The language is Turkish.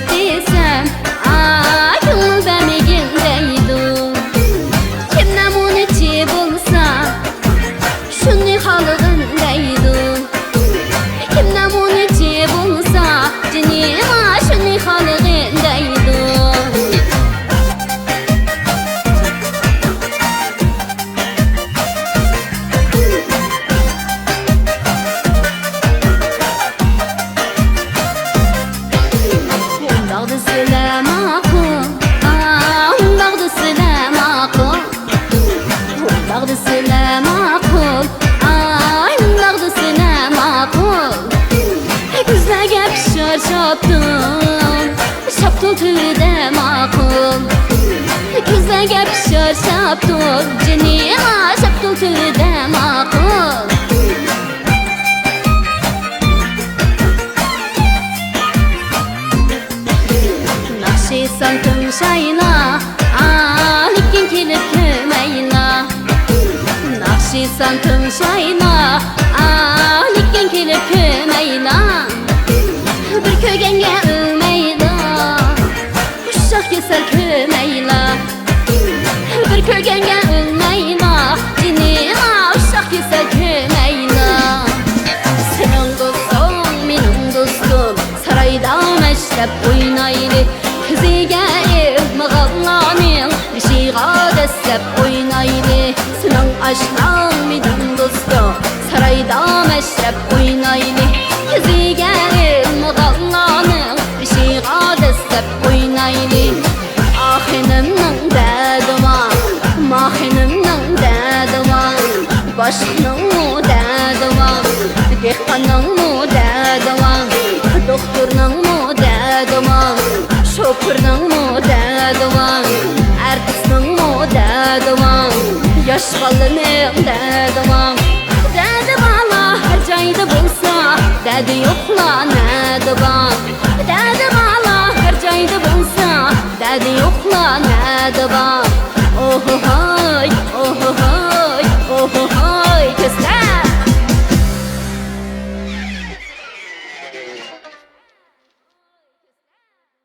desem ko'ngil bermagin deydi. Kimdan unechi bo'lsa shunday holig'in deydi. Kimdan unechi bo'lsa jinima shunday holig'in deydi. Undaqda silamaqqu, undaqda silamaqqu, undaqda silamaqqu, undaqda silamaqqu. Ko'zlarga pishar shaptul tilida ma'qul. Ko'zlarga pishar shaptul, jinima shaptul tilida ma'qul. Naqshisan tumshayla, lekin kelib kelmayla. Naqshisan tumshayla, lekin kelib kelmayla. Bir ko'rganga o'lmayla, ushoq kesal ko'mayla. Bir ko'rganga o'lmayla, jinima ushoq kesal ko'mayla. Sening do'sting, mening do'stim, saroyda mashlab o'ynaylik. Qiziga mig'allaning beshig'a dastlab o'ynaylik. Sening oshnang, mening do'stim, saroyda mashlab o'ynaylik. Qiziga mig'allaning beshig'a dastlab o'ynaylik. Oxinimning dadima, moxinimning dadima, boshning dadima, dehqonning dadima, doktorning dadima, şoförning dadima, artistning dadima, yosh bolaning dadima. Dadi bola har joyda bo'lsa, dadi yo'qlanadi bor. Dadi bola har joyda bo'lsa, dadi yo'qlanadi bor. Oh